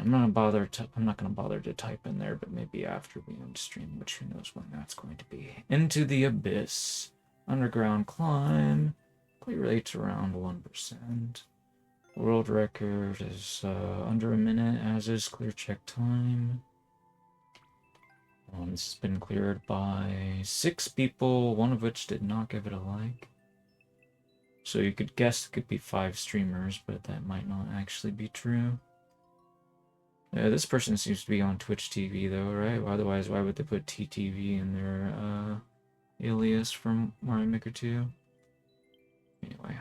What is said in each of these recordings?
I'm not gonna bother to type in there, but maybe after we end stream, which who knows when that's going to be. Into the Abyss. Underground climb. Clear rate's around 1%. World record is under a minute, as is clear check time. This has been cleared by 6 people, one of which did not give it a like. So you could guess it could be 5 streamers, but that might not actually be true. This person seems to be on Twitch TV though, right? Otherwise, why would they put TTV in their alias from Mario Maker 2? Anyway.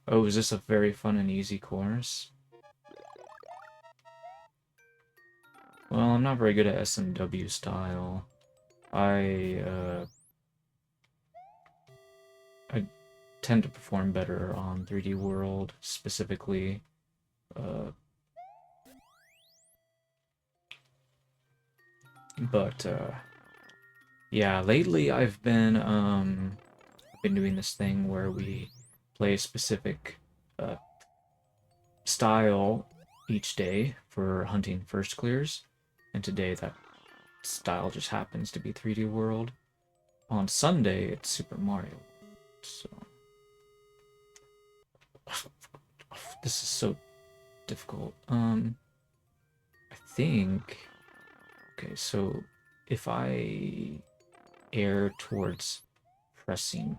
Oh, is this a very fun and easy course? Well, I'm not very good at SMW Style. I tend to perform better on 3D World, specifically. Yeah, lately I've been doing this thing where we play a specific style each day for hunting first clears, and today that style just happens to be 3D World. On Sunday, it's Super Mario. So this is so difficult. I think. Okay, so if I air towards pressing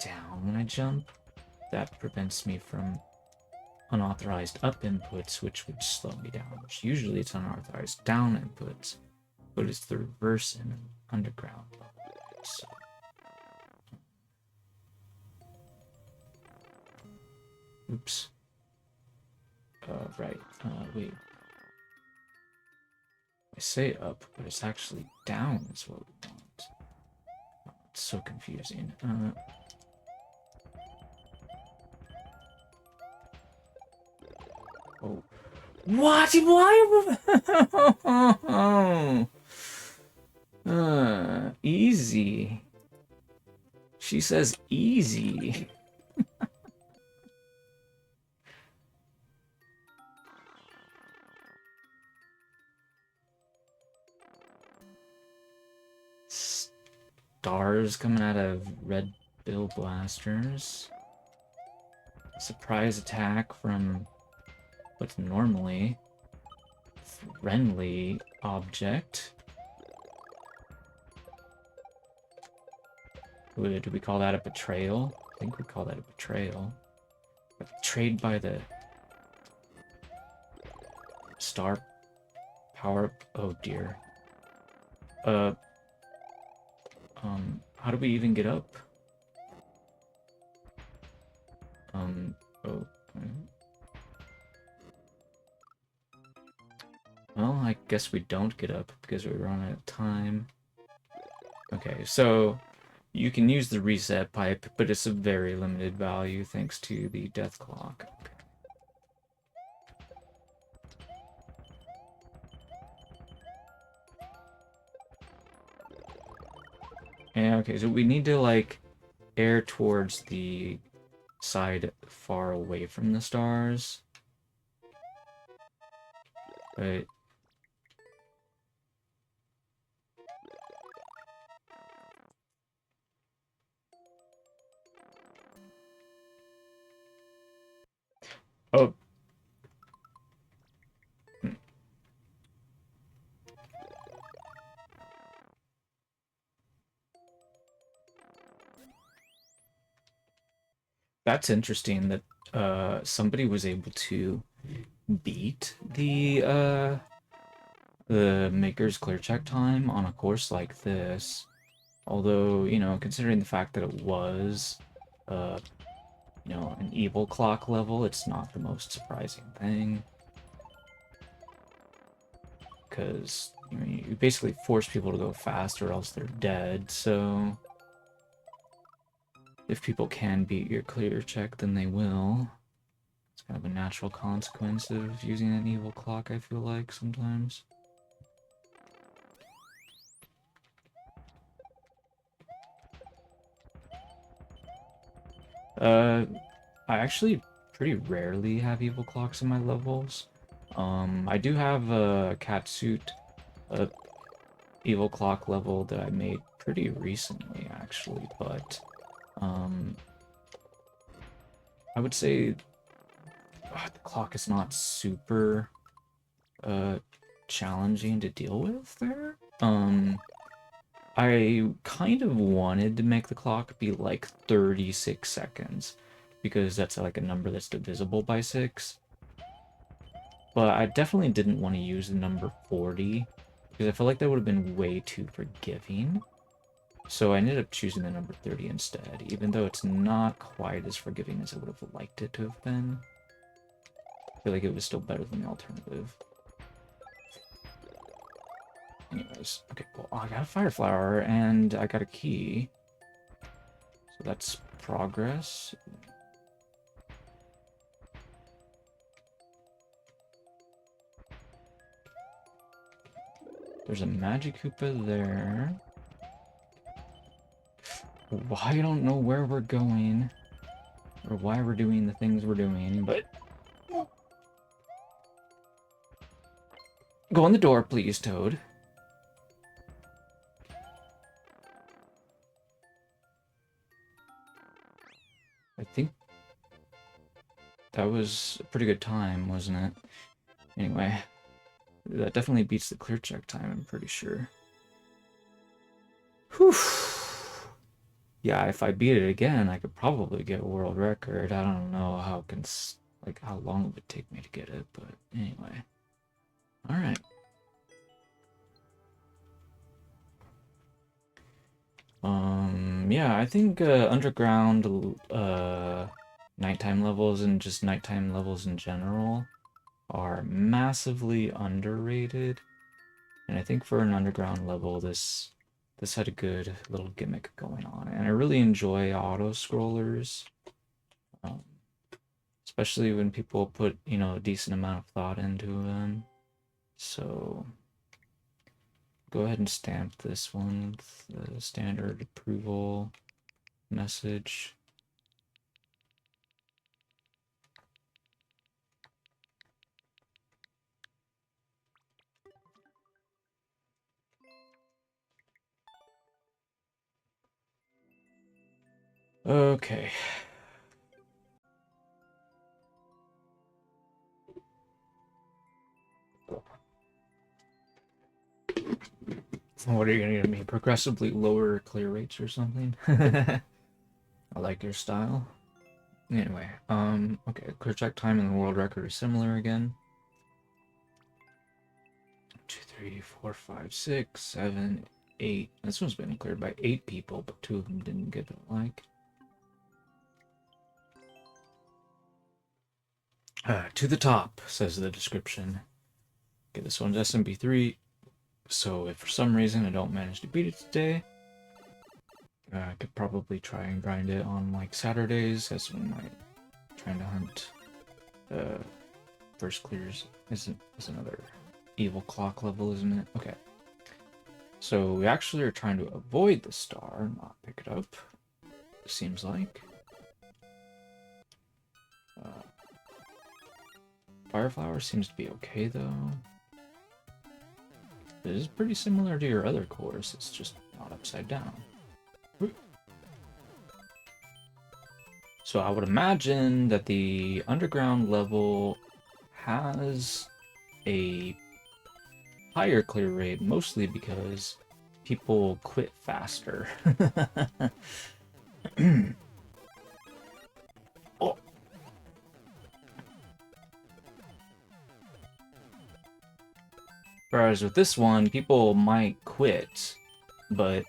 down when I jump, that prevents me from unauthorized up inputs, which would slow me down. Which usually it's unauthorized down inputs, but it's the reverse in an underground level. So. Oops. Right. Wait. I say up, but it's actually down is what we want. Oh, it's so confusing. Oh. What? Why? Easy. She says easy. Stars coming out of red bill blasters. Surprise attack from what's normally friendly object. Do we call that a betrayal? I think we call that a betrayal. Betrayed by the star power. Oh dear. How do we even get up? Oh. Well, I guess we don't get up because we run out of time. Okay, so you can use the reset pipe, but it's a very limited value thanks to the death clock. Okay. And okay, so we need to like air towards the side far away from the stars. But oh. That's interesting that somebody was able to beat the maker's clear check time on a course like this. Although, you know, considering the fact that it was you know, an evil clock level, it's not the most surprising thing. Because you know, you basically force people to go fast or else they're dead, so if people can beat your clear check, then they will. It's kind of a natural consequence of using an evil clock, I feel like, sometimes. I actually pretty rarely have evil clocks in my levels. I do have a catsuit, a evil clock level that I made pretty recently, actually, but I would say the clock is not super challenging to deal with there. I kind of wanted to make the clock be like 36 seconds because that's like a number that's divisible by 6. But I definitely didn't want to use the number 40 because I felt like that would have been way too forgiving. So I ended up choosing the number 30 instead, even though it's not quite as forgiving as I would have liked it to have been. I feel like it was still better than the alternative. Anyways, okay, well, I got a fire flower and I got a key. So that's progress. There's a magic Koopa there. Well, I don't know where we're going or why we're doing the things we're doing, but go in the door, please, Toad. I think that was a pretty good time, wasn't it? Anyway, that definitely beats the clear check time, I'm pretty sure. Whew. Yeah, if I beat it again, I could probably get a world record. I don't know how long it would take me to get it, but anyway. All right. Yeah, I think underground nighttime levels and just nighttime levels in general are massively underrated. And I think for an underground level, this had a good little gimmick going on. And I really enjoy auto scrollers, especially when people put, a decent amount of thought into them. So go ahead and stamp this one with the standard approval message. Okay. What are you gonna give me? Progressively lower clear rates or something? I like your style. Anyway, okay, clear check time and the world record are similar again. 2, 3, 4, 5, 6, 7, 8. This one's been cleared by 8 people, but 2 of them didn't get it, like. To the top, says the description. Okay, this one's SMB3, so if for some reason I don't manage to beat it today, I could probably try and grind it on, like, Saturdays. That's when I'm trying to hunt first clears. Is another evil clock level, isn't it? Okay. So we actually are trying to avoid the star, not pick it up, it seems like. Fireflower seems to be okay, though. This is pretty similar to your other course, it's just not upside down. So I would imagine that the underground level has a higher clear rate, mostly because people quit faster. Oh. Whereas with this one, people might quit, but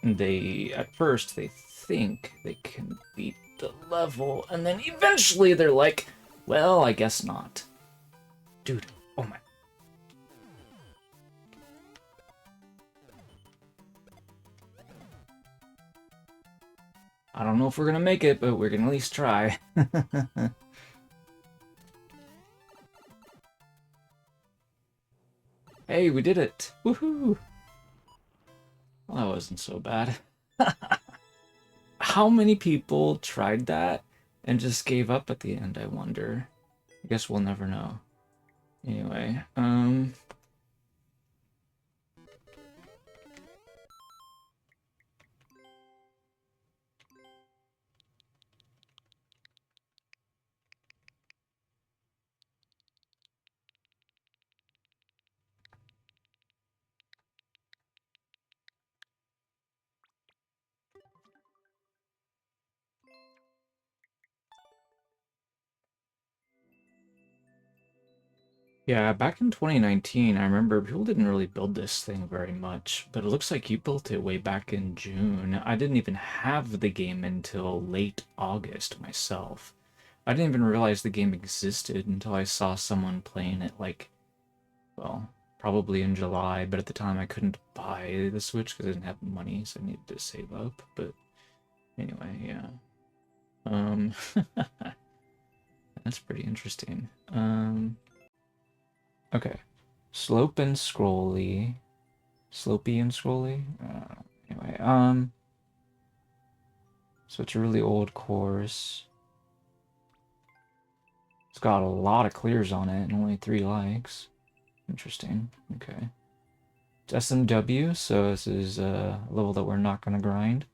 at first they think they can beat the level, and then eventually they're like, well, I guess not. Dude, oh my. I don't know if we're gonna make it, but we're gonna at least try. Hey, we did it! Woohoo! Well, that wasn't so bad. how many people tried that and just gave up at the end, I wonder. I guess we'll never know. Anyway, yeah, back in 2019, I remember people didn't really build this thing very much, but it looks like you built it way back in June. I didn't even have the game until late August myself. I didn't even realize the game existed until I saw someone playing it, like, well, probably in July, but at the time I couldn't buy the Switch because I didn't have money, so I needed to save up. But anyway, yeah. Um, that's pretty interesting. Okay. SlopE and ScrollE. SlopE and ScrollE? Anyway, so it's a really old course. It's got a lot of clears on it and only 3 likes. Interesting. Okay. It's SMW, so this is a level that we're not going to grind.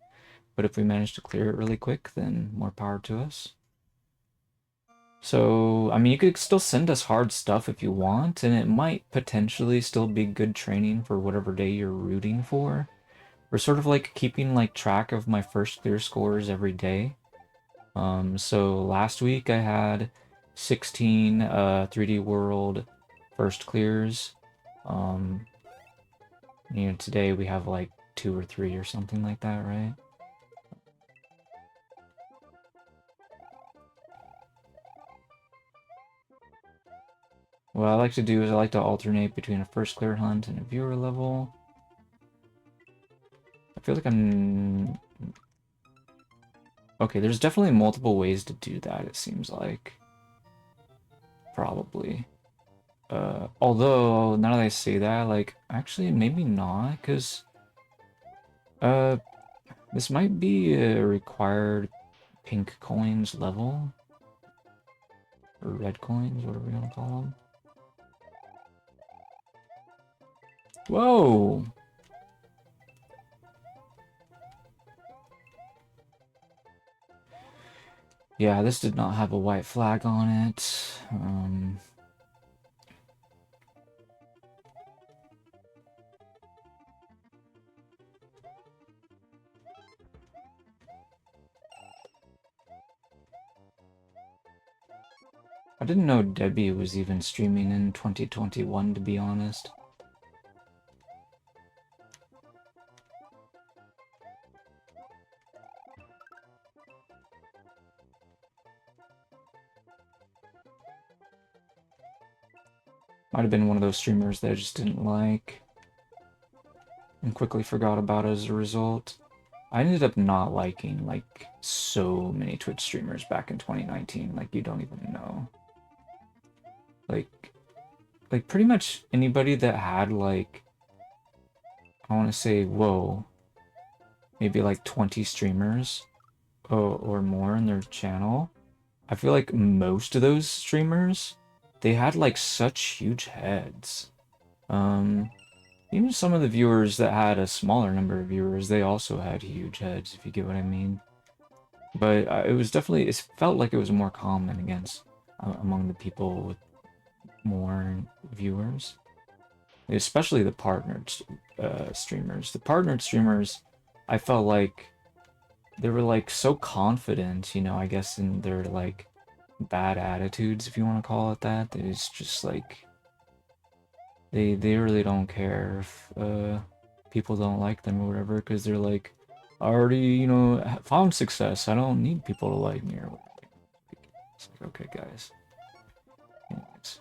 But if we manage to clear it really quick, then more power to us. So, I mean, you could still send us hard stuff if you want, and it might potentially still be good training for whatever day you're rooting for. We're sort of like keeping like track of my first clear scores every day. So last week I had 16 3D World first clears. Today we have like 2 or 3 or something like that, right? What I like to do is I like to alternate between a first clear hunt and a viewer level. I feel like I'm... Okay, there's definitely multiple ways to do that, it seems like. Probably. Although, now that I say that, like, actually, maybe not, because, this might be a required pink coins level. Or red coins, whatever you want to call them. Whoa! Yeah, this did not have a white flag on it. I didn't know Debbie was even streaming in 2021, to be honest. Might have been one of those streamers that I just didn't like and quickly forgot about as a result. I ended up not liking, like, so many Twitch streamers back in 2019, like, you don't even know. Like pretty much anybody that had, like, I want to say, whoa, maybe like 20 streamers or more in their channel. I feel like most of those streamers, they had, like, such huge heads. Even some of the viewers that had a smaller number of viewers, they also had huge heads, if you get what I mean. But it was definitely, it felt like it was more common against, among the people with more viewers. Especially the partnered streamers. The partnered streamers, I felt like they were, like, so confident, I guess, in their, like, bad attitudes, if you want to call it that. It's just, like, they really don't care if people don't like them or whatever, because they're like, I already, found success. I don't need people to like me or whatever. It's like, okay, guys. Anyways,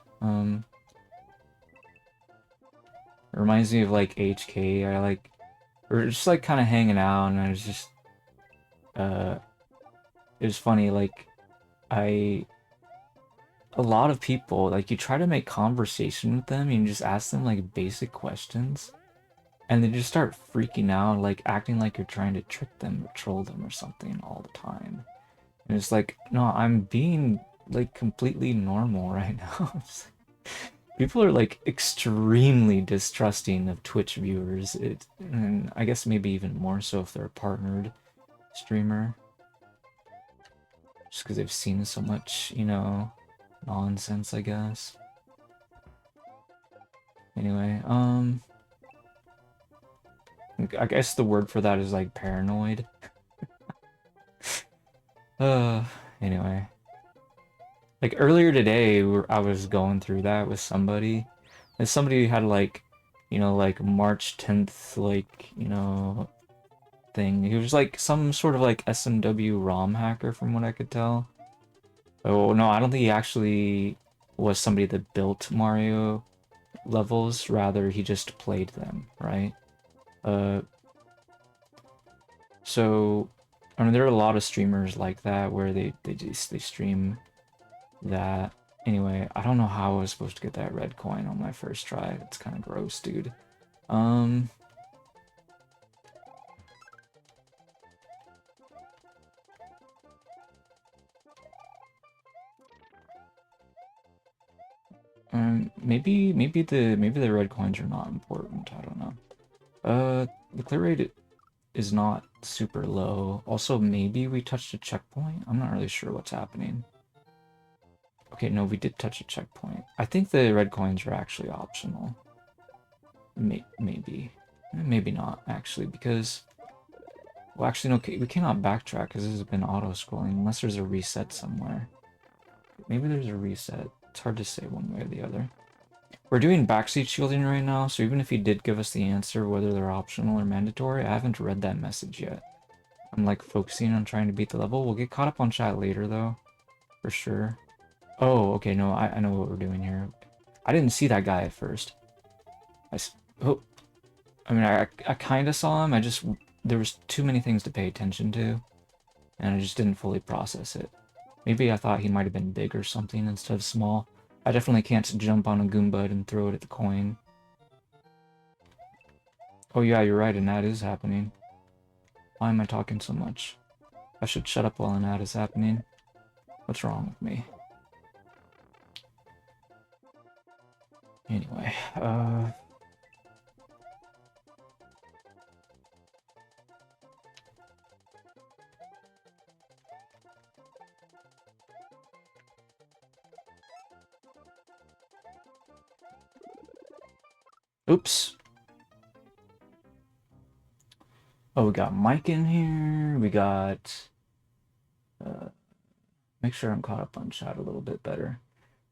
it reminds me of, like, HK. We're just, like, kind of hanging out, and I was just, it was funny, like, a lot of people, like, you try to make conversation with them, and you just ask them, like, basic questions, and they just start freaking out, like acting like you're trying to trick them or troll them or something all the time. And it's like, no, I'm being like completely normal right now. People are like extremely distrusting of Twitch viewers. And I guess maybe even more so if they're a partnered streamer. Just because they've seen so much, you know, nonsense, I guess. Anyway, I guess the word for that is like paranoid. Uh, anyway. Like earlier today, I was going through that with somebody, and somebody had like, you know, like March 10th, like, you know, thing. He was like some sort of like SMW ROM hacker from what I could tell. Oh, no, I don't think he actually was somebody that built Mario levels. Rather, he just played them, right? Uh, so, I mean, there are a lot of streamers like that where they stream that. Anyway, I don't know how I was supposed to get that red coin on my first try. It's kind of gross, dude. Um, maybe the red coins are not important. I don't know. The clear rate is not super low. Also, maybe we touched a checkpoint. I'm not really sure what's happening. Okay, no, we did touch a checkpoint. I think the red coins are actually optional. Maybe. Maybe not, actually, because... Well, actually, no, we cannot backtrack because this has been auto-scrolling unless there's a reset somewhere. Maybe there's a reset. It's hard to say one way or the other. We're doing backseat shielding right now, so even if he did give us the answer, whether they're optional or mandatory, I haven't read that message yet. I'm like focusing on trying to beat the level. We'll get caught up on chat later though, for sure. Oh, okay, no, I know what we're doing here. I didn't see that guy at first. Oh, I mean, I kind of saw him. There was too many things to pay attention to, and I just didn't fully process it. Maybe I thought he might have been big or something instead of small. I definitely can't jump on a Goomba and throw it at the coin. Oh yeah, you're right, an ad is happening. Why am I talking so much? I should shut up while an ad is happening. What's wrong with me? Anyway, oops. Oh, we got Mike in here. We got... make sure I'm caught up on chat a little bit better.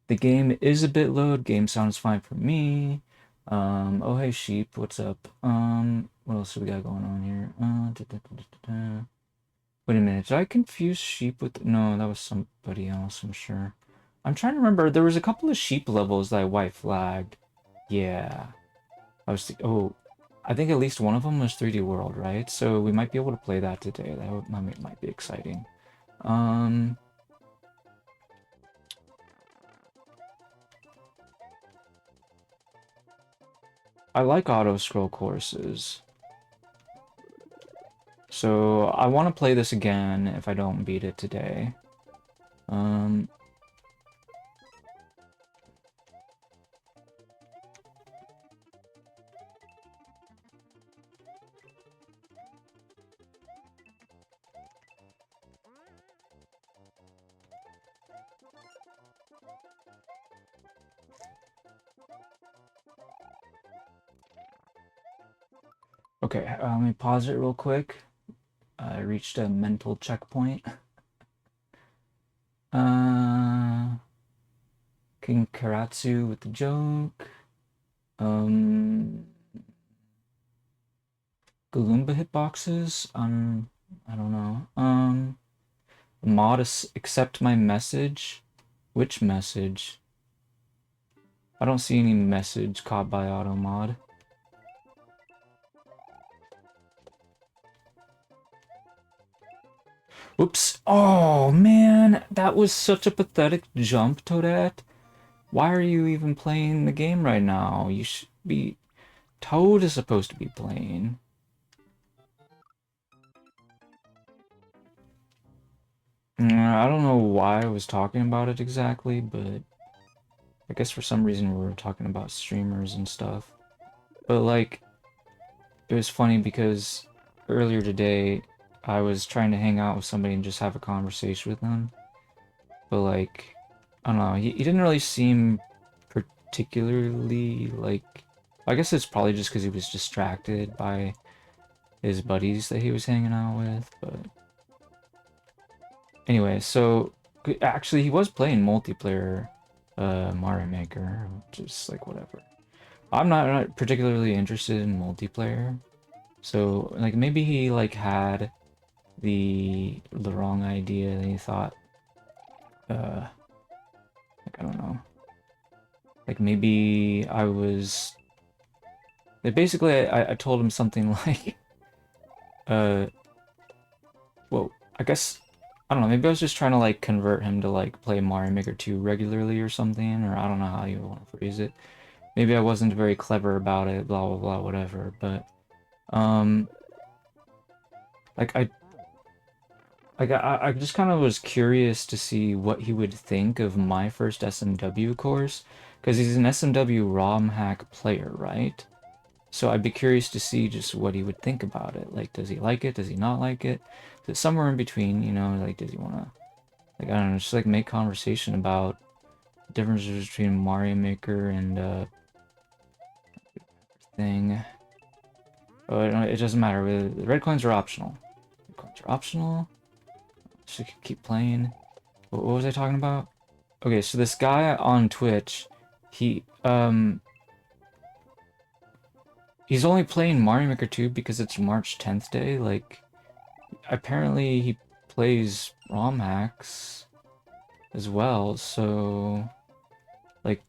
The game is a bit low. Game sounds fine for me. Oh hey sheep, what's up? What else do we got going on here? Wait a minute, did I confuse sheep with... No, that was somebody else, I'm sure. I'm trying to remember, there was a couple of sheep levels that I white flagged. Yeah. Oh, I think at least one of them was 3D World, right? So we might be able to play that today. That might be exciting. I like auto-scroll courses. So I want to play this again if I don't beat it today. Okay, let me pause it real quick. I reached a mental checkpoint. King Karatsu with the joke. Galumba hitboxes. I don't know. Modest accept my message. Which message? I don't see any message caught by auto mod. Oops. Oh, man. That was such a pathetic jump, Toadette. Why are you even playing the game right now? You should be... Toad is supposed to be playing. I don't know why I was talking about it exactly, but I guess for some reason we were talking about streamers and stuff. But like, it was funny because earlier today I was trying to hang out with somebody and just have a conversation with them. But like, I don't know, he didn't really seem particularly like, I guess it's probably just because he was distracted by his buddies that he was hanging out with, but anyway, so actually he was playing multiplayer Mario Maker, just like whatever. I'm not particularly interested in multiplayer, so like maybe he like had the wrong idea and he thought like I don't know, like maybe I was like, basically I told him something like uh well, I guess I don't know, maybe I was just trying to like convert him to like play Mario Maker 2 regularly or something, or I don't know how you want to phrase it. Maybe I wasn't very clever about it, blah blah blah, whatever, but um like I just kind of was curious to see what he would think of my first SMW course, because he's an SMW ROM hack player, right? So I'd be curious to see just what he would think about it. Like, does he like it? Does he not like it? Is it somewhere in between, you know? Like, does he want to, like, I don't know, just like make conversation about differences between Mario Maker and thing. Oh, it doesn't matter. The red coins are optional. Red coins are optional. So you can keep playing. What was I talking about? Okay, so this guy on Twitch, he he's only playing Mario Maker 2 because it's March 10th day. Like, apparently he plays ROM hacks as well, so like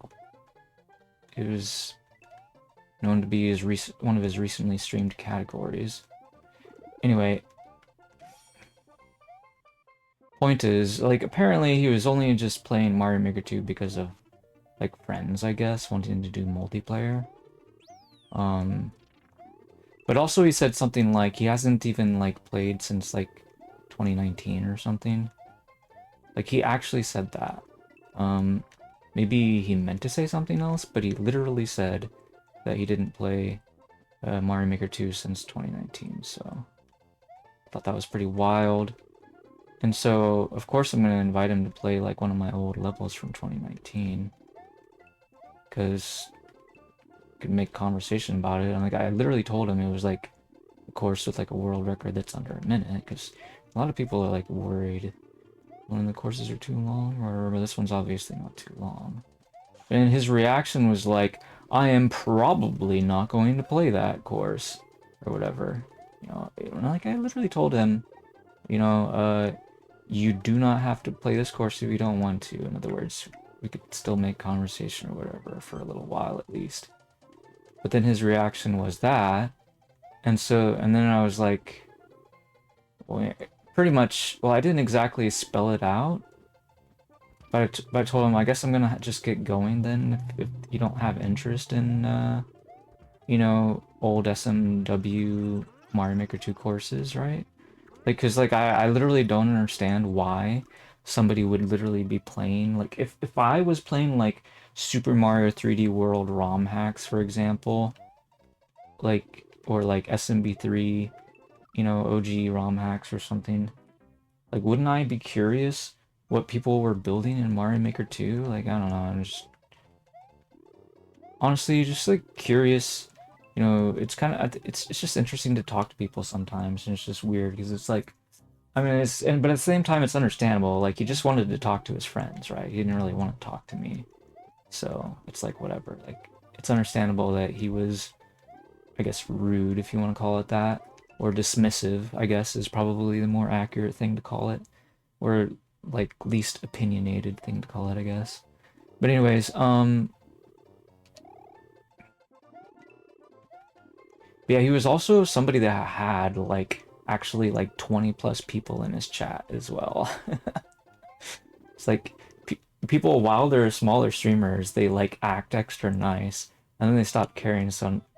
it was known to be his one of his recently streamed categories. Anyway, point is, like, apparently he was only just playing Mario Maker 2 because of like friends, I guess, wanting to do multiplayer. But also he said something like he hasn't even like played since like 2019 or something. Like he actually said that. Maybe he meant to say something else, but he literally said that he didn't play Mario Maker 2 since 2019, so I thought that was pretty wild. And so, of course, I'm going to invite him to play like one of my old levels from 2019, because could make conversation about it. And like I literally told him it was like a course with like a world record that's under a minute, because a lot of people are like worried when the courses are too long, or this one's obviously not too long. And his reaction was like, I am probably not going to play that course, or whatever. You know, and like I literally told him, you know, you do not have to play this course if you don't want to. In other words, we could still make conversation or whatever for a little while at least. But then his reaction was that, and then I was like, well, pretty much, well, I didn't exactly spell it out, but I told him, I guess I'm gonna just get going then if you don't have interest in, you know, old SMW Mario Maker 2 courses, right? Like, cause like I literally don't understand why somebody would literally be playing, like, if I was playing like Super Mario 3D World ROM hacks, for example, like, or like SMB3, you know, OG ROM hacks or something, like, wouldn't I be curious what people were building in Mario Maker 2? Like, I don't know, I'm just honestly just like curious. You know, it's kind of it's just interesting to talk to people sometimes, and it's just weird because it's like, I mean, but at the same time, it's understandable. Like, he just wanted to talk to his friends, right? He didn't really want to talk to me. So it's like, whatever. Like, it's understandable that he was, I guess, rude, if you want to call it that. Or dismissive, I guess, is probably the more accurate thing to call it. Or, like, least opinionated thing to call it, I guess. But anyways, yeah, he was also somebody that had, like, actually, like, 20 plus people in his chat as well. It's like people, while they're smaller streamers, they like act extra nice, and then they stop caring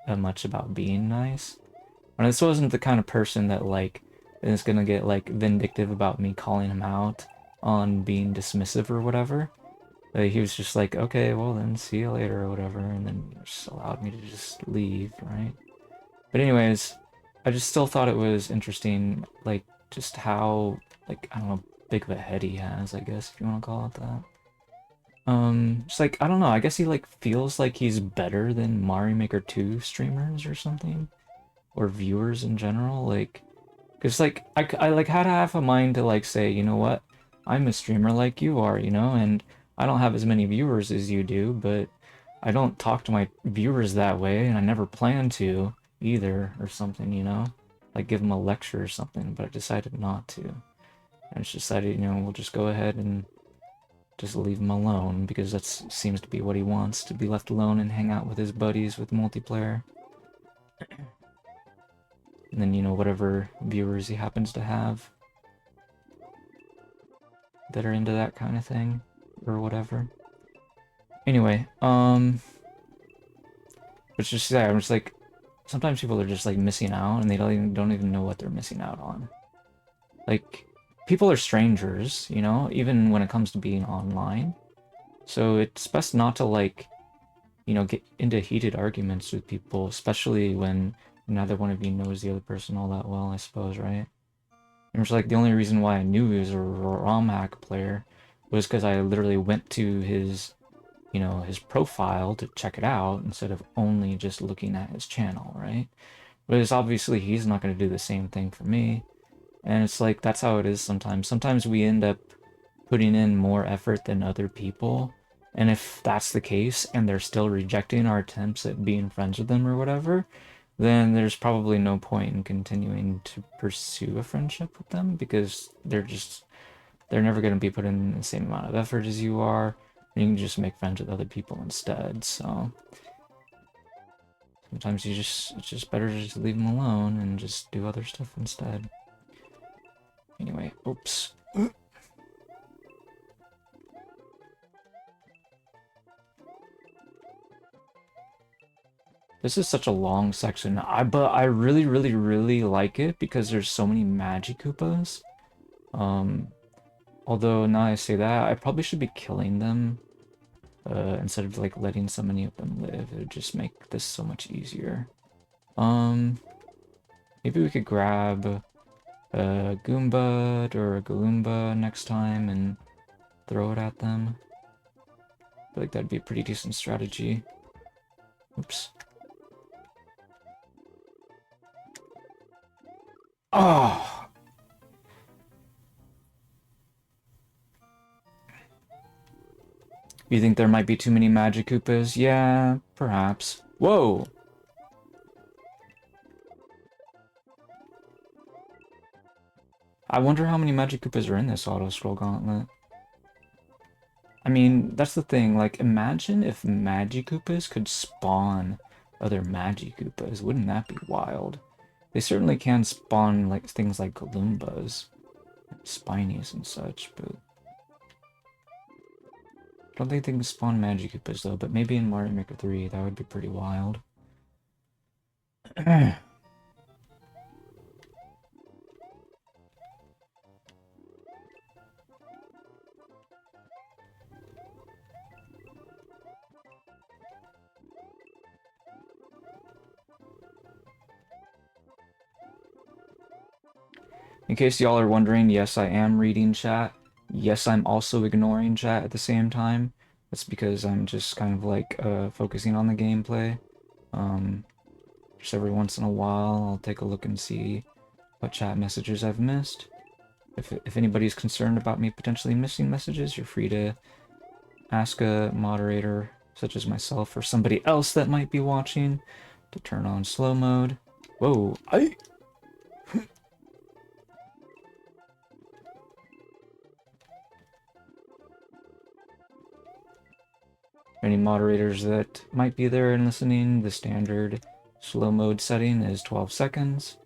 much about being nice. And this wasn't the kind of person that like is gonna get like vindictive about me calling him out on being dismissive or whatever. He was just like, okay, well then see you later or whatever, and then just allowed me to just leave, right? But anyways, I just still thought it was interesting, like just how like I don't know, big of a head he has, I guess if you want to call it that. Just like I don't know, I guess he like feels like he's better than Mario Maker 2 streamers or something, or viewers in general, like. Because, like, I, like, had half a mind to, like, say, you know what? I'm a streamer like you are, you know? And I don't have as many viewers as you do, but I don't talk to my viewers that way, and I never plan to either, or something, you know? Like, give them a lecture or something, but I decided not to. I just decided, you know, we'll just go ahead and just leave him alone, because that seems to be what he wants, to be left alone and hang out with his buddies with multiplayer. And then, you know, whatever viewers he happens to have that are into that kind of thing, or whatever. Anyway, it's just, yeah, I'm just like, sometimes people are just like missing out, and they don't even know what they're missing out on. Like, people are strangers, you know, even when it comes to being online. So it's best not to like, you know, get into heated arguments with people, especially when neither one of you knows the other person all that well, I suppose, right? And it's like the only reason why I knew he was a ROM hack player was because I literally went to his, you know, his profile to check it out instead of only just looking at his channel, right? But obviously he's not going to do the same thing for me. And it's like, that's how it is sometimes. Sometimes we end up putting in more effort than other people. And if that's the case and they're still rejecting our attempts at being friends with them or whatever, then there's probably no point in continuing to pursue a friendship with them because they're never going to be putting in the same amount of effort as you are. And you can just make friends with other people instead. So sometimes it's just better to just leave them alone and just do other stuff instead. Anyway, oops. This is such a long section. But I really, really, really like it because there's so many Magikoopas. Although now I say that, I probably should be killing them instead of like letting so many of them live. It would just make this so much easier. Maybe we could grab a Goomba or a Galoomba next time and throw it at them. I feel like that'd be a pretty decent strategy. Oops. Oh! You think there might be too many Magikoopas? Yeah, perhaps. Whoa! I wonder how many Magikoopas are in this auto-scroll gauntlet. I mean, that's the thing, like, imagine if Magikoopas could spawn other Magikoopas. Wouldn't that be wild? They certainly can spawn, like, things like Galoombas, Spinies and such, but... I don't think they can spawn Magikoopas, though, but maybe in Mario Maker 3, that would be pretty wild. In case y'all are wondering, yes, I am reading chat. Yes, I'm also ignoring chat at the same time. That's because I'm just kind of like focusing on the gameplay. Just every once in a while, I'll take a look and see what chat messages I've missed. If anybody's concerned about me potentially missing messages, you're free to ask a moderator, such as myself or somebody else that might be watching, to turn on slow mode. Whoa, any moderators that might be there and listening, the standard slow mode setting is 12 seconds.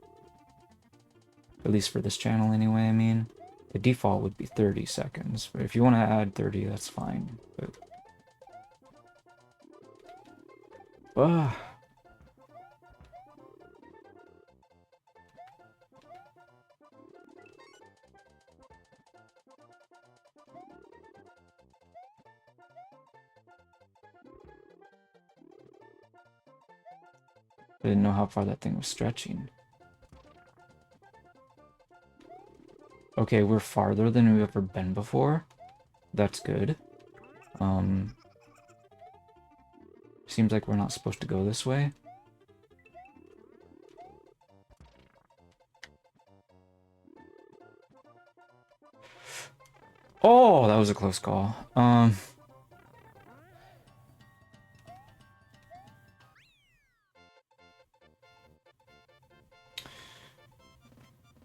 At least for this channel anyway, I mean. The default would be 30 seconds, but if you want to add 30, that's fine. But... I didn't know how far that thing was stretching. Okay, we're farther than we've ever been before. That's good. Seems like we're not supposed to go this way. Oh, that was a close call.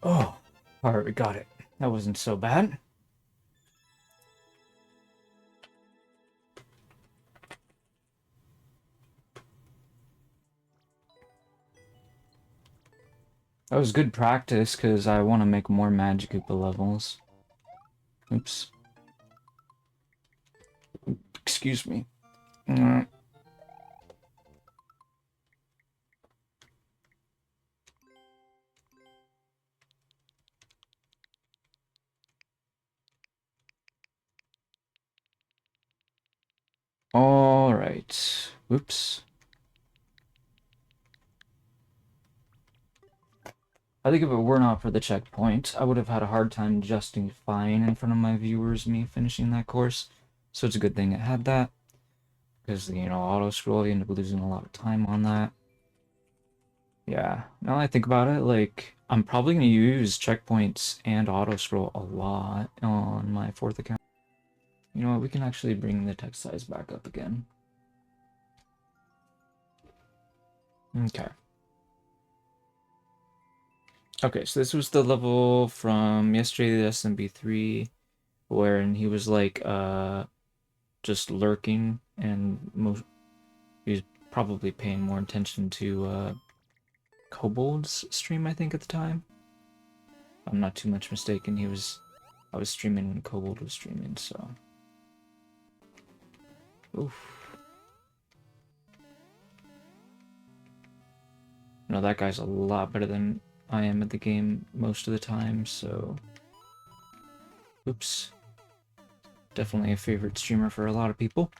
Oh, alright, we got it. That wasn't so bad. That was good practice, because I want to make more Magic Koopa levels. Oops. Excuse me. Alright. Whoops. I think if it were not for the checkpoint, I would have had a hard time justifying in front of my viewers me finishing that course. So it's a good thing it had that. Because, you know, auto-scroll, you end up losing a lot of time on that. Yeah, now that I think about it, like, I'm probably going to use checkpoints and auto-scroll a lot on my 4th account. You know what, we can actually bring the text size back up again. Okay. Okay, so this was the level from yesterday, the SMB3, wherein he was like, just lurking, and he was probably paying more attention to, Kobold's stream, I think, at the time. I'm not too much mistaken, I was streaming when Kobold was streaming, so... Oof. No, that guy's a lot better than I am at the game most of the time, so... Oops. Definitely a favorite streamer for a lot of people.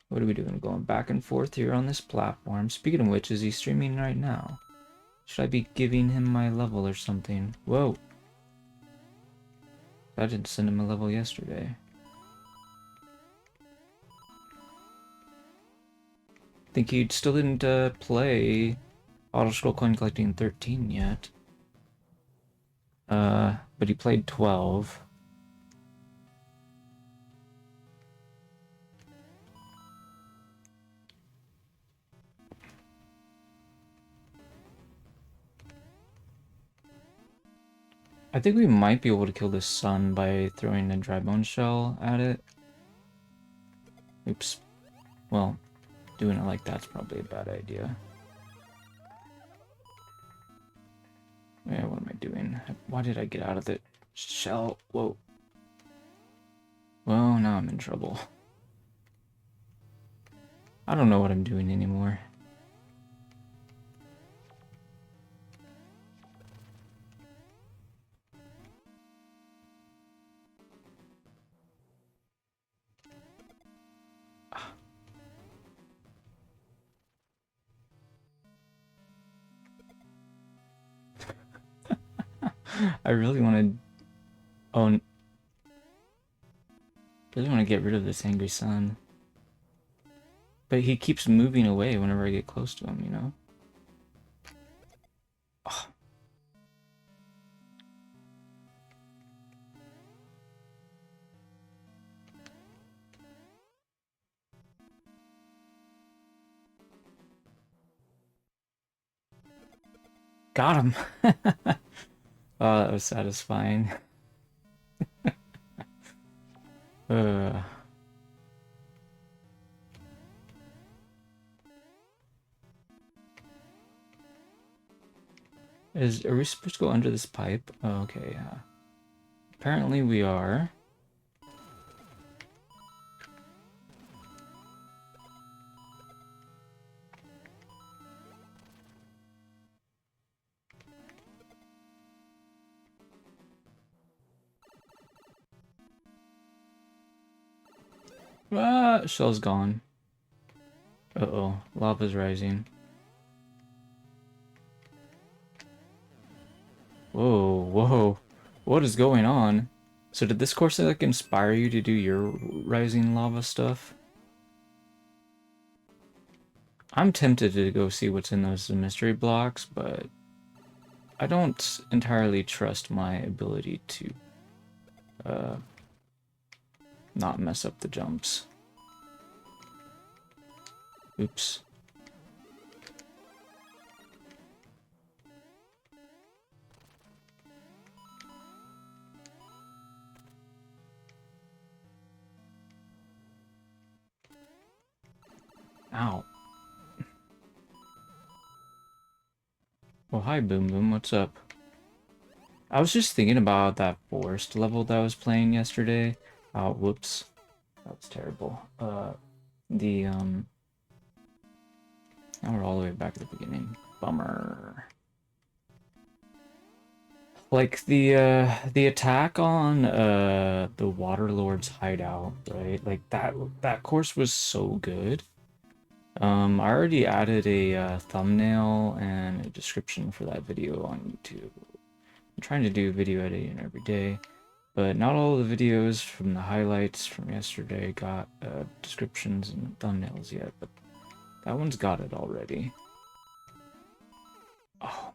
What are we doing? Going back and forth here on this platform. Speaking of which, is he streaming right now? Should I be giving him my level or something? Whoa. I didn't send him a level yesterday. Think he still didn't play Auto Scroll Coin Collecting 13 yet. But he played 12. I think we might be able to kill this sun by throwing a dry bone shell at it. Oops. Well, doing it like that's probably a bad idea. Yeah, what am I doing? Why did I get out of the shell? Whoa. Well, now I'm in trouble. I don't know what I'm doing anymore. I really want to... Oh... really want to get rid of this angry sun. But he keeps moving away whenever I get close to him, you know? Oh. Got him! Oh, that was satisfying. uh... Are we supposed to go under this pipe? Oh, okay, yeah. Apparently we are. Ah, shell's gone. Uh-oh, lava's rising. Whoa, whoa. What is going on? So did this course like inspire you to do your rising lava stuff? I'm tempted to go see what's in those mystery blocks, but I don't entirely trust my ability to uh, not mess up the jumps. Oops. Ow. Well, hi, Boom Boom. What's up? I was just thinking about that forest level that I was playing yesterday. Oh, whoops. That was terrible. Now we're all the way back at the beginning. Bummer. Like the attack on the Waterlord's hideout, right? Like that course was so good. I already added a thumbnail and a description for that video on YouTube. I'm trying to do video editing every day, but not all the videos from the highlights from yesterday got descriptions and thumbnails yet, but that one's got it already. Oh.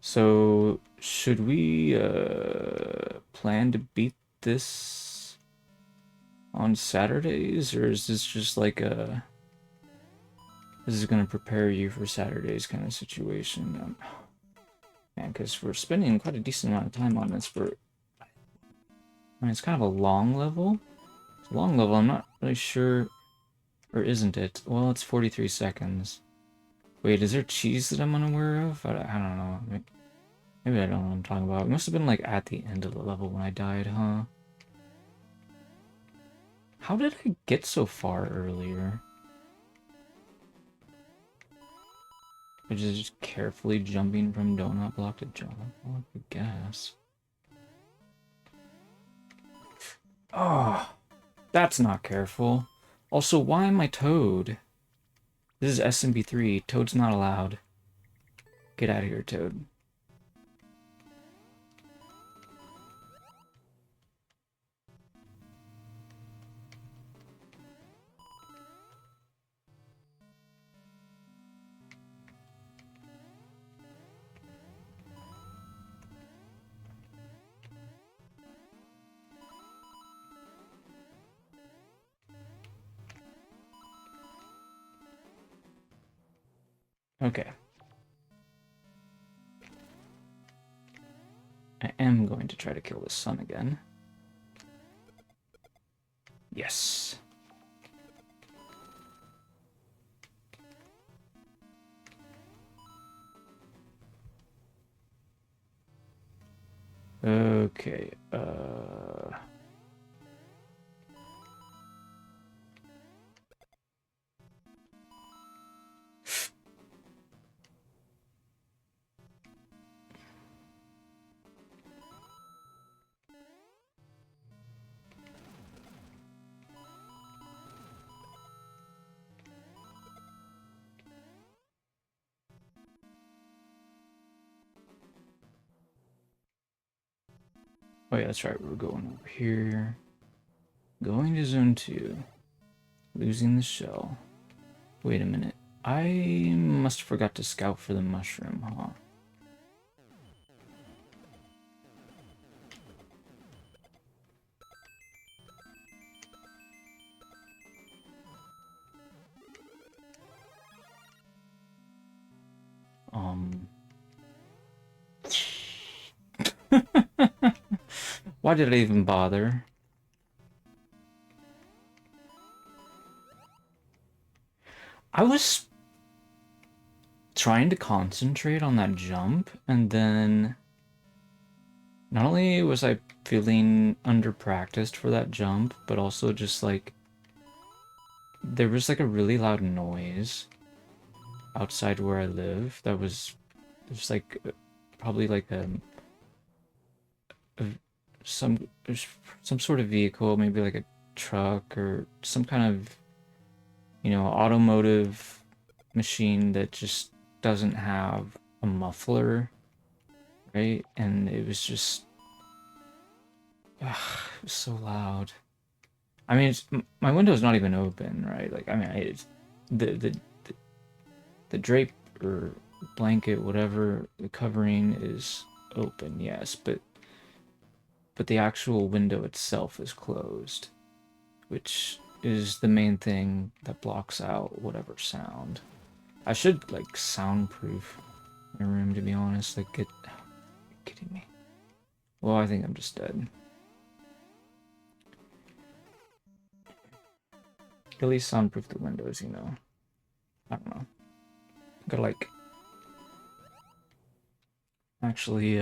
So should we plan to beat this on Saturdays, or is this just like this is gonna prepare you for Saturdays kind of situation? Man, because we're spending quite a decent amount of time on this. I mean, it's kind of a long level. It's a long level. I'm not really sure, or isn't it? Well, it's 43 seconds. Wait, is there cheese that I'm unaware of? I don't know. Maybe I don't know what I'm talking about. It must have been like at the end of the level when I died, huh? How did I get so far earlier? Which is just carefully jumping from donut block to donut block, I guess. Oh, that's not careful. Also, why am I Toad? This is SMB3. Toad's not allowed. Get out of here, Toad. Okay. I am going to try to kill the sun again. Yes. Okay, oh yeah, that's right, we're going over here. Going to zone 2. Losing the shell. Wait a minute. I must have forgot to scout for the mushroom, huh? Why did I even bother? I was trying to concentrate on that jump, and then not only was I feeling under-practiced for that jump, but also just like there was like a really loud noise outside where I live that was there's like probably like a some sort of vehicle, maybe like a truck or some kind of, you know, automotive machine that just doesn't have a muffler, right? And it was just, it was so loud. I mean, my window's not even open, right? Like, I mean, it's the the drape or blanket, whatever the covering is open, yes, but the actual window itself is closed, which is the main thing that blocks out whatever sound. I should like soundproof my room, to be honest. Like, are you kidding me? Well, I think I'm just dead. At least soundproof the windows, you know. I don't know. Gotta like actually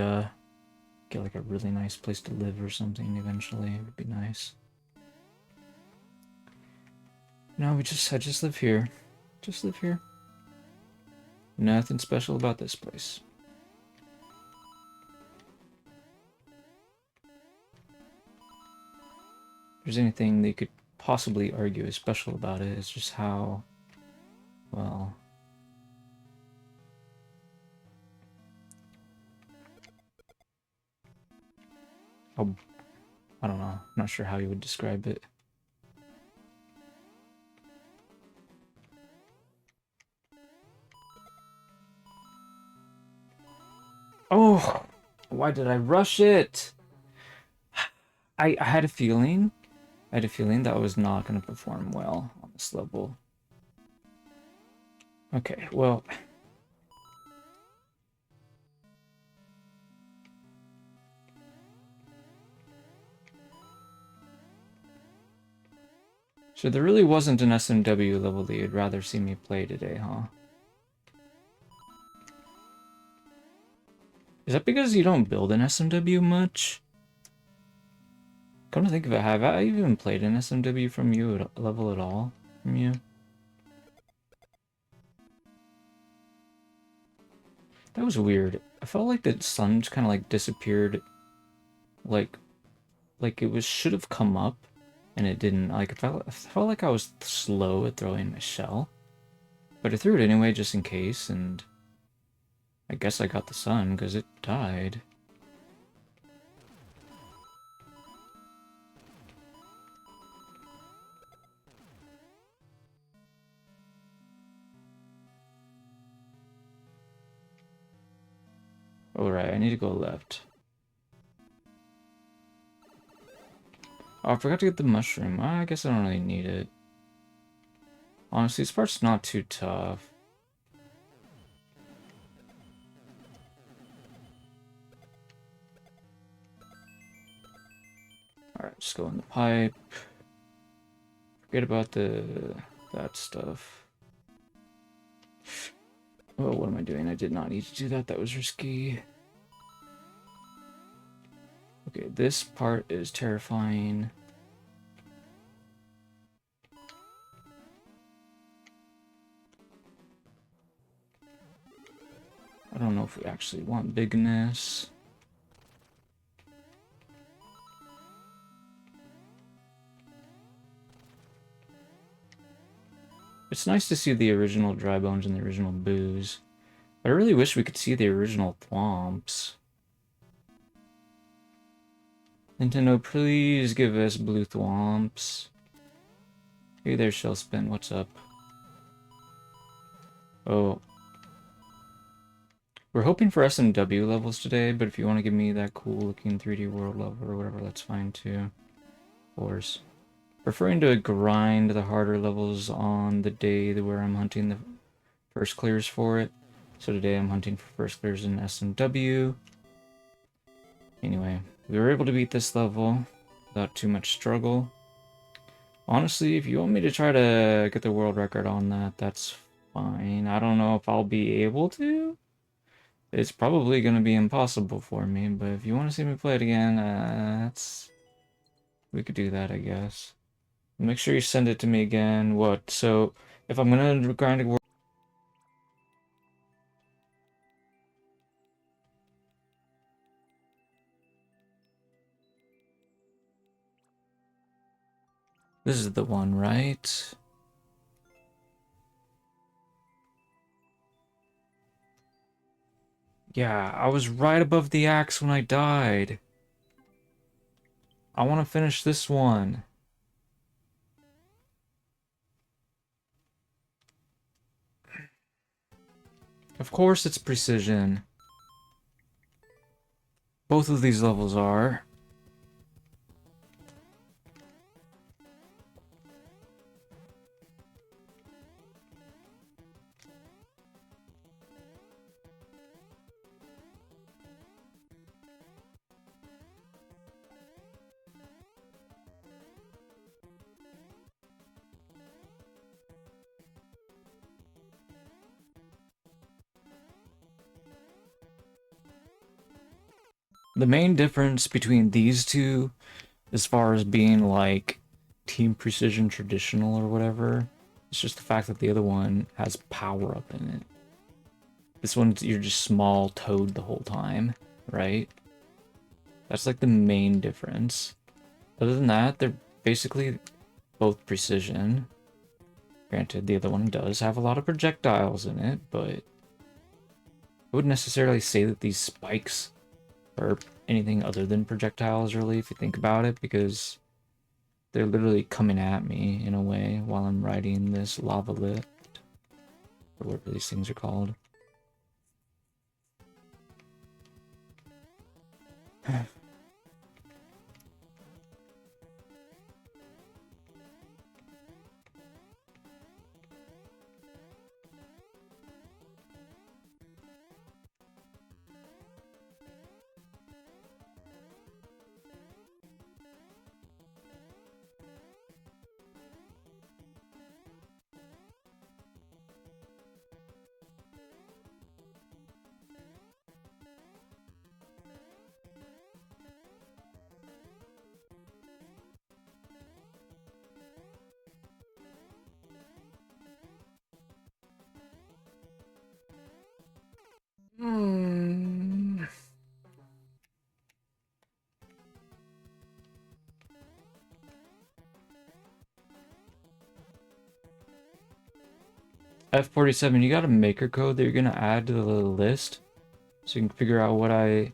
get like a really nice place to live or something eventually. It would be nice. No, I just live here. Just live here. Nothing special about this place. If there's anything they could possibly argue is special about it, it's just how, well, how, I don't know. I'm not sure how you would describe it. Oh, why did I rush it? I had a feeling. I had a feeling that I was not going to perform well on this level. Okay, well. So there really wasn't an SMW level that you'd rather see me play today, huh? Is that because you don't build an SMW much? Come to think of it, have I even played an SMW from you level at all? From you? That was weird. I felt like the sun just kind of like disappeared, like it was should have come up, and it didn't. Like I felt like I was slow at throwing my shell, but I threw it anyway just in case, and I guess I got the sun because it died. Alright, I need to go left. Oh, I forgot to get the mushroom. I guess I don't really need it. Honestly, this part's not too tough. Alright, just go in the pipe. Forget about that stuff. Oh, what am I doing? I did not need to do that. That was risky. Okay, this part is terrifying. I don't know if we actually want bigness. It's nice to see the original dry bones and the original booze. But I really wish we could see the original thwomps. Nintendo, please give us blue thwomps. Hey there, Shellspin, what's up? Oh. We're hoping for SMW levels today, but if you want to give me that cool looking 3D world level or whatever, that's fine too. Of course. Preferring to grind the harder levels on the day where I'm hunting the first clears for it. So today I'm hunting for first clears in SMW. Anyway, we were able to beat this level without too much struggle. Honestly, if you want me to try to get the world record on that, that's fine. I don't know if I'll be able to. It's probably going to be impossible for me, but if you want to see me play it again, we could do that, I guess. Make sure you send it to me again. What? So, if I'm going to grind a world... This is the one, right? Yeah, I was right above the axe when I died. I want to finish this one. Of course it's precision. Both of these levels are. The main difference between these two, as far as being like Team Precision Traditional or whatever, it's just the fact that the other one has power up in it. This one, you're just small toad the whole time, right? That's like the main difference. Other than that, they're basically both precision. Granted, the other one does have a lot of projectiles in it, but I wouldn't necessarily say that these spikes are anything other than projectiles, really, if you think about it, because they're literally coming at me in a way while I'm riding this lava lift, or whatever these things are called. F47, you got a maker code that you're gonna add to the list so you can figure out what I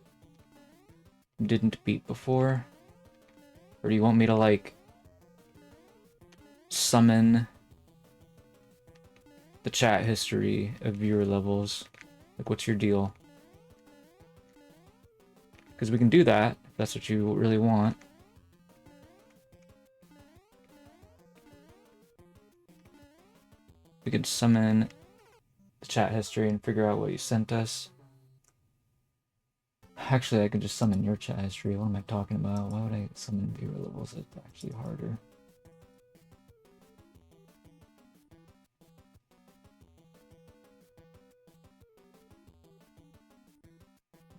didn't beat before? Or do you want me to, like, summon the chat history of viewer levels? Like, what's your deal? Because we can do that, if that's what you really want. We could summon the chat history and figure out what you sent us. Actually, I could just summon your chat history. What am I talking about? Why would I summon viewer levels? It's actually harder.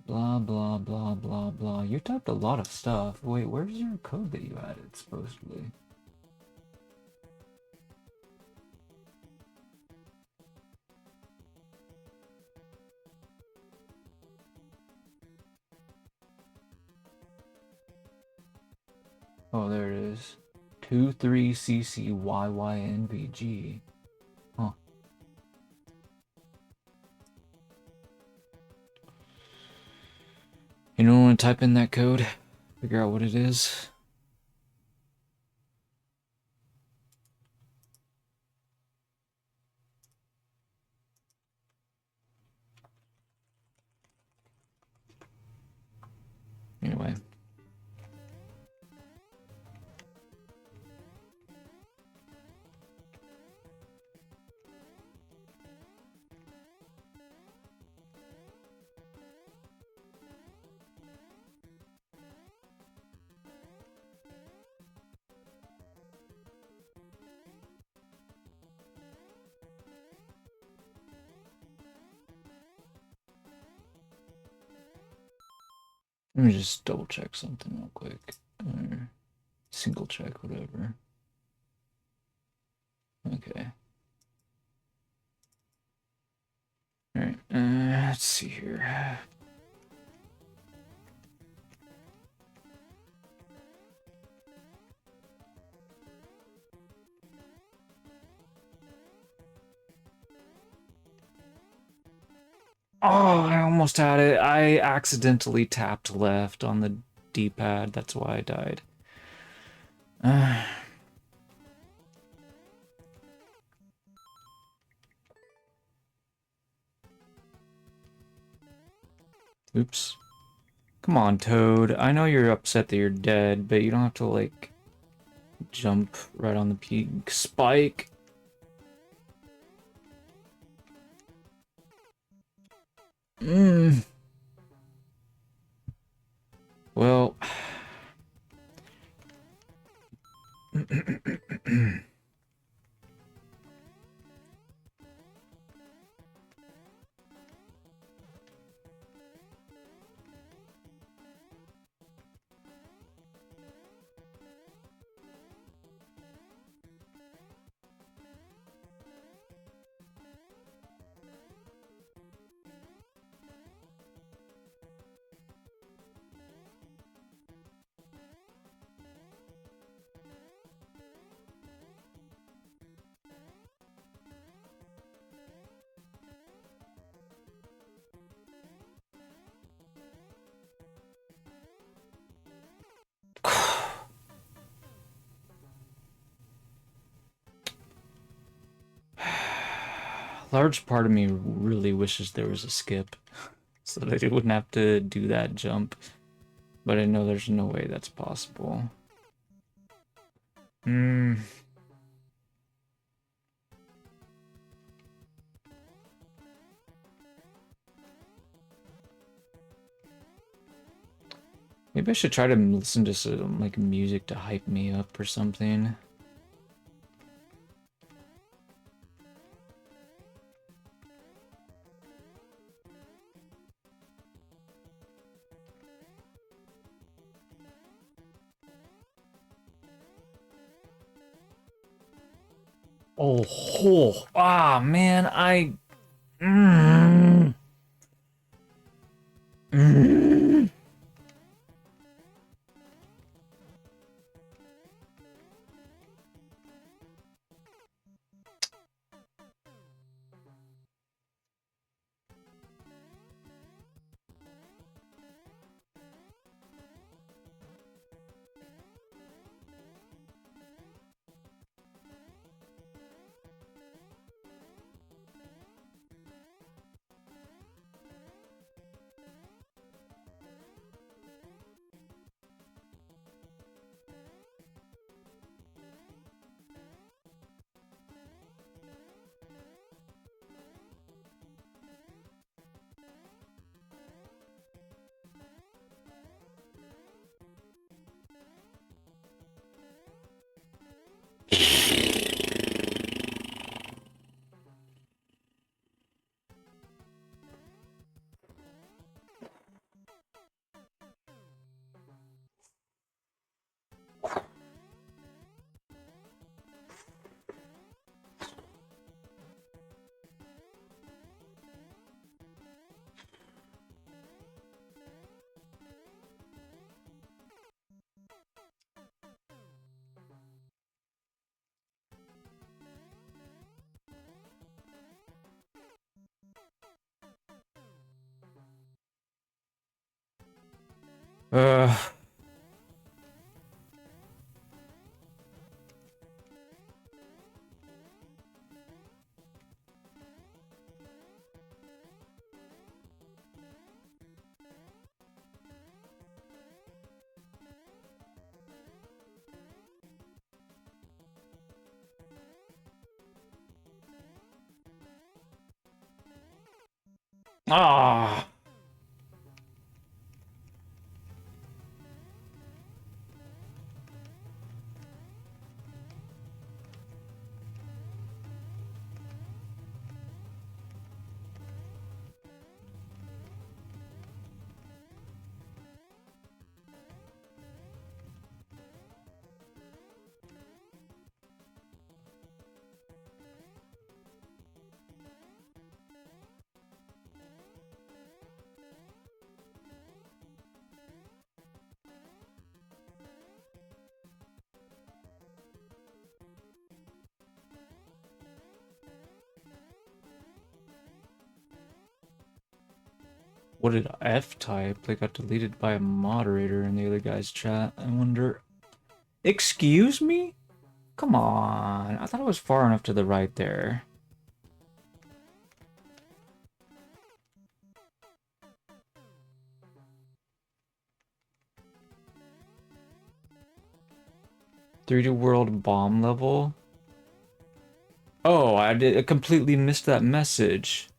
Blah, blah, blah, blah, blah. You typed a lot of stuff. Wait, where's your code that you added, supposedly? Oh, there it is. 23CCYYNVG. Huh. You don't want to type in that code? Figure out what it is? Anyway. Let me just double check something real quick. Or single check, whatever. Okay. Alright, let's see here. Oh, I almost had it. I accidentally tapped left on the D-pad. That's why I died. Oops. Come on, Toad. I know you're upset that you're dead, but you don't have to, like, jump right on the peak. Spike! Well... Large part of me really wishes there was a skip so that I wouldn't have to do that jump. But I know there's no way that's possible. Maybe I should try to listen to some, like, music to hype me up or something. Man, uh, ah. What did F type? They got deleted by a moderator in the other guy's chat. I wonder... Excuse me? Come on. I thought it was far enough to the right there. "3D World bomb level?" Oh, I completely missed that message.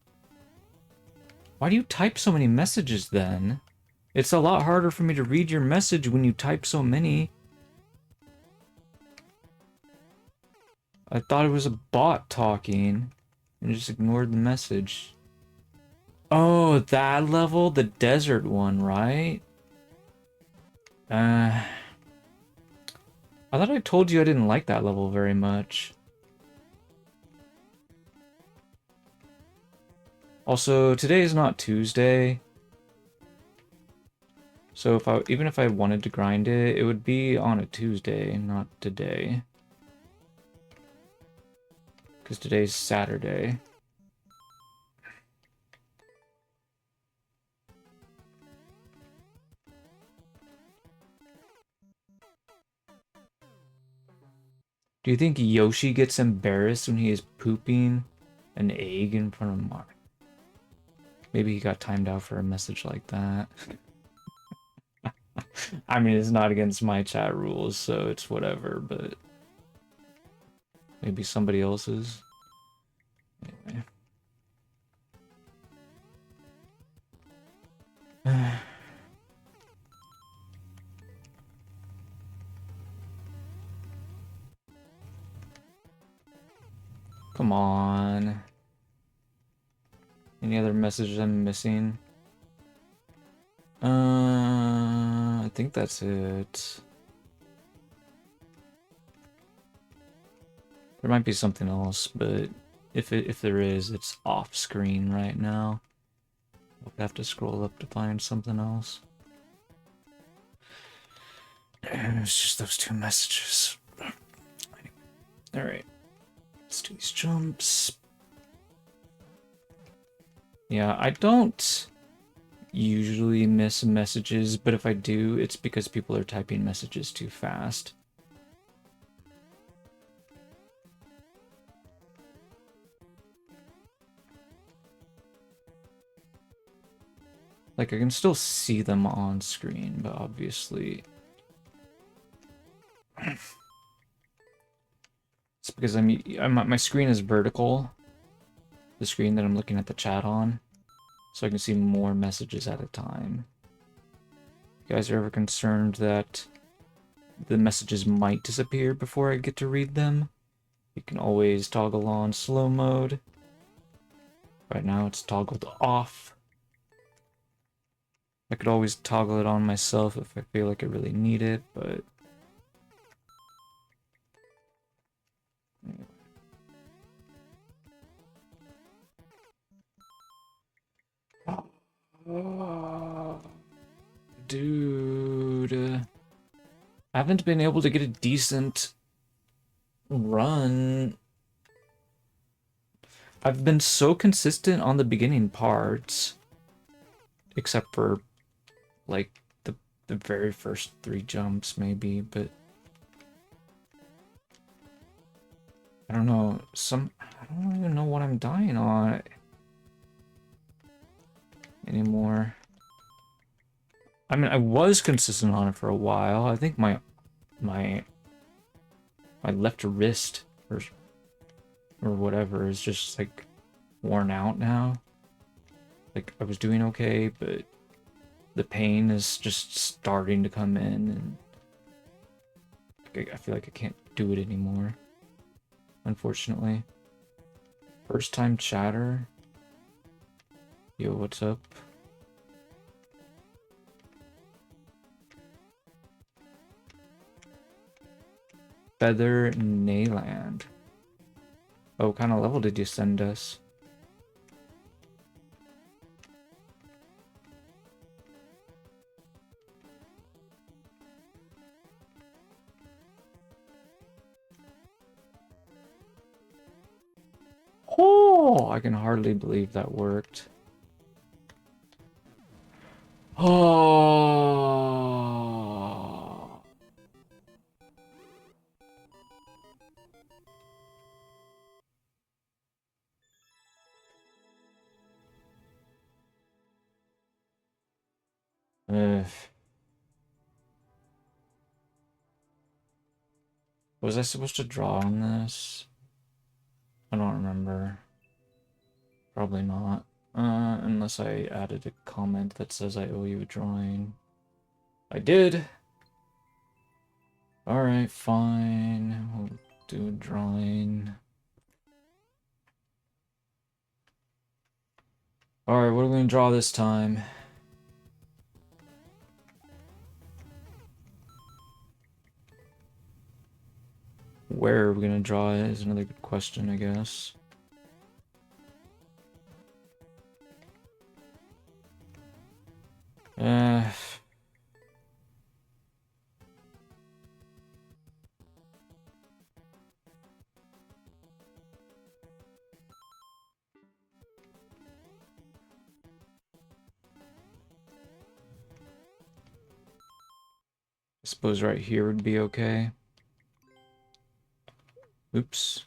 Why do you type so many messages then? It's a lot harder for me to read your message when you type so many. I thought it was a bot talking and just ignored the message. Oh, that level? The desert one, right? I thought I told you I didn't like that level very much. Also, today is not Tuesday. So even if I wanted to grind it, it would be on a Tuesday, not today. Because today's Saturday. Do you think Yoshi gets embarrassed when he is pooping an egg in front of Mark? Maybe he got timed out for a message like that. I mean, it's not against my chat rules, so it's whatever, but maybe somebody else's. Anyway. Come on. Any other messages I'm missing? I think that's it. There might be something else, but if there is, it's off screen right now. I'll have to scroll up to find something else. It's just those two messages. Alright. Let's do these jumps. Yeah, I don't usually miss messages, but if I do, it's because people are typing messages too fast. Like, I can still see them on screen, but obviously... It's because my screen is vertical. The screen that I'm looking at the chat on. So I can see more messages at a time. You guys are ever concerned that the messages might disappear before I get to read them? You can always toggle on slow mode. Right now it's toggled off. I could always toggle it on myself if I feel like I really need it, but... Dude... I haven't been able to get a decent run. I've been so consistent on the beginning parts. Except for, like, the very first 3 jumps, maybe, but... I don't know, I don't even know what I'm dying on anymore. I mean, I was consistent on it for a while. I think my left wrist or whatever is just, like, worn out now. Like, I was doing okay, but the pain is just starting to come in, and I feel like I can't do it anymore, unfortunately. First time chatter. Yo, what's up? Feather Nayland. Oh, what kind of level did you send us? Oh, I can hardly believe that worked. Oh. Was I supposed to draw on this? I don't remember. Probably not. Unless I added a comment that says I owe you a drawing. I did. Alright, fine. We'll do a drawing. Alright, what are we gonna draw this time? Where are we gonna draw it is another good question, I guess. I suppose right here would be okay. Oops.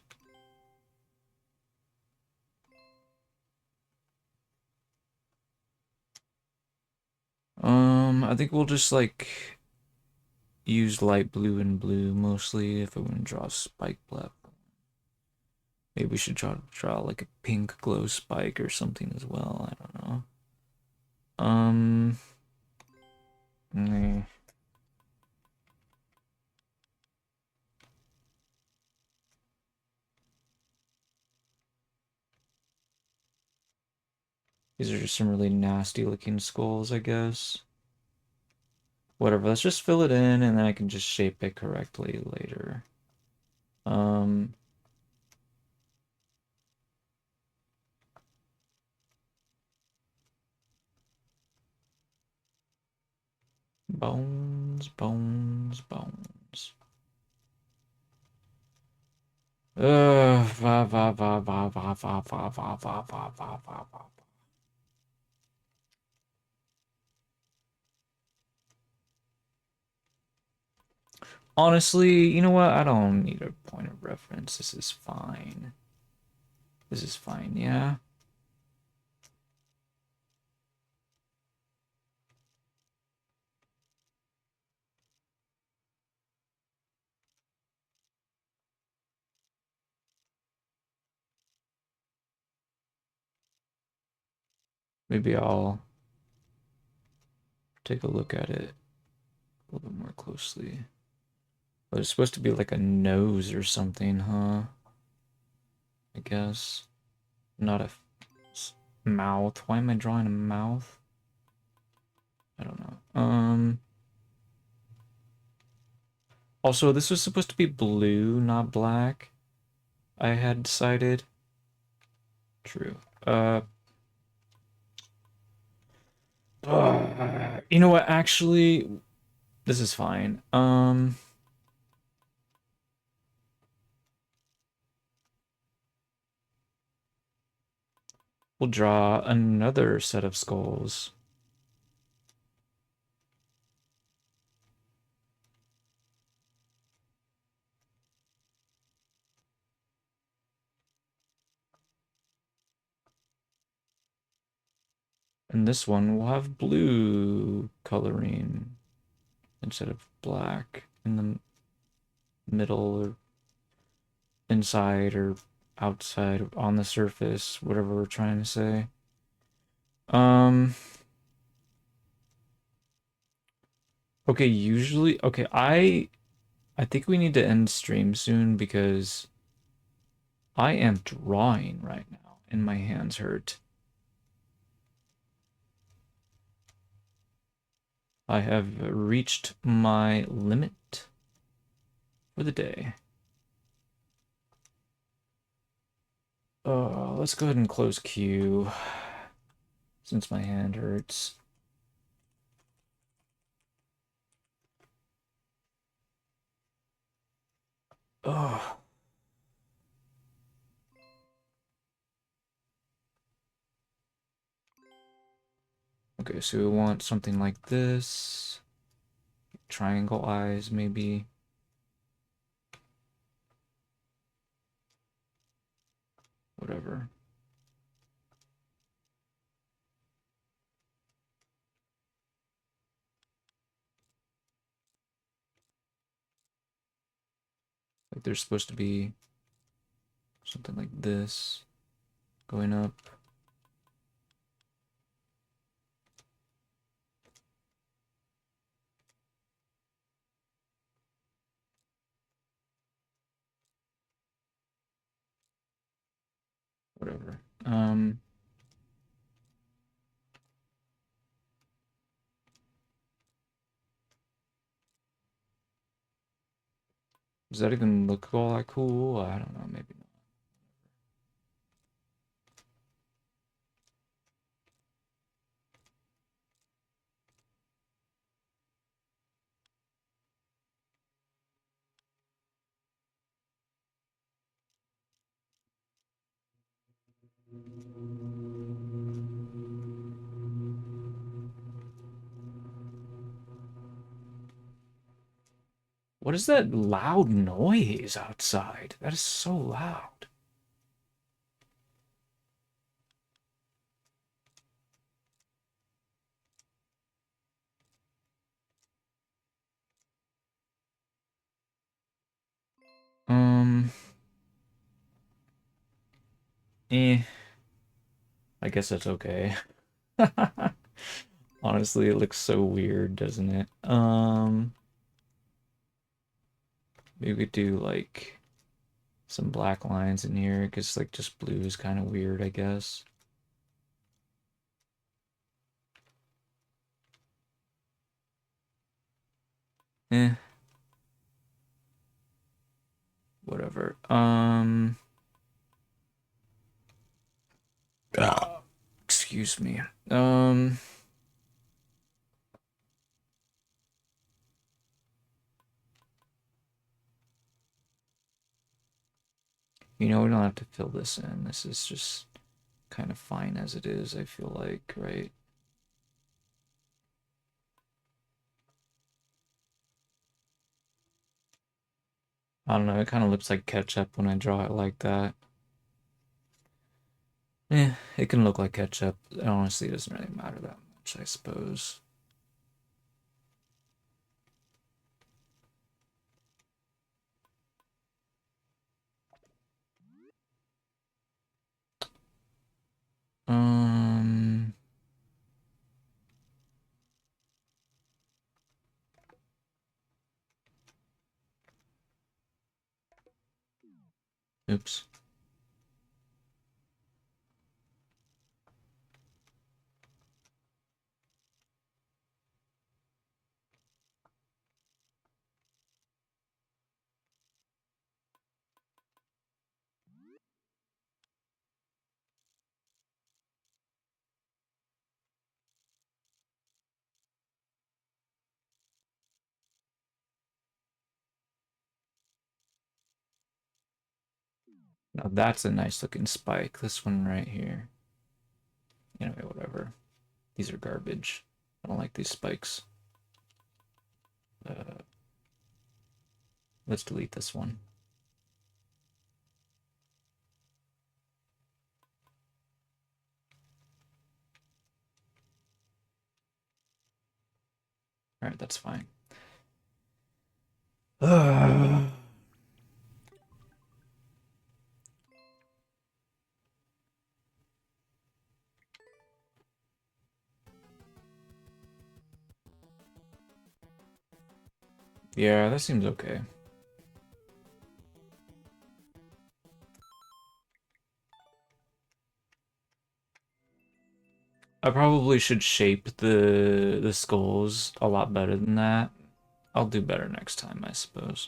I think we'll just like use light blue and blue mostly if I want to draw a spike platform. Maybe we should draw like a pink glow spike or something as well. I don't know. Nah. These are just some really nasty looking skulls, I guess. Whatever, let's just fill it in and then I can just shape it correctly later. Um, bones, bones, bones. Va, va, va, va, va, va, va, va, va, va, va, va, va. Honestly, you know what? I don't need a point of reference. This is fine. This is fine, yeah? Maybe I'll take a look at it a little bit more closely. But it's supposed to be like a nose or something, huh? I guess. Not a mouth. Why am I drawing a mouth? I don't know. Also, this was supposed to be blue, not black. I had decided. True. You know what? Actually, this is fine. We'll draw another set of skulls. And this one will have blue coloring instead of black in the middle or inside or outside on the surface, whatever we're trying to say. Okay, usually okay, I think we need to end stream soon because I am drawing right now and my hands hurt. I have reached my limit for the day. Let's go ahead and close queue since my hand hurts. Oh. Okay, so we want something like this. Triangle eyes, maybe. Whatever. Like there's supposed to be something like this going up. Whatever. Does that even look all that cool? I don't know, maybe not. What is that loud noise outside? That is so loud. Um, eh, I guess that's okay. Honestly, it looks so weird, doesn't it? Maybe we could do like some black lines in here because like just blue is kind of weird, I guess. Eh, whatever. Excuse me. You know, we don't have to fill this in. This is just kind of fine as it is, I feel like, right? I don't know, it kind of looks like ketchup when I draw it like that. It can look like ketchup. It honestly doesn't really matter that much, I suppose. Um, oops. Now that's a nice looking spike. This one right here. Anyway, whatever. These are garbage. I don't like these spikes. Uh, let's delete this one. All right, that's fine. Yeah, that seems okay. I probably should shape the skulls a lot better than that. I'll do better next time, I suppose.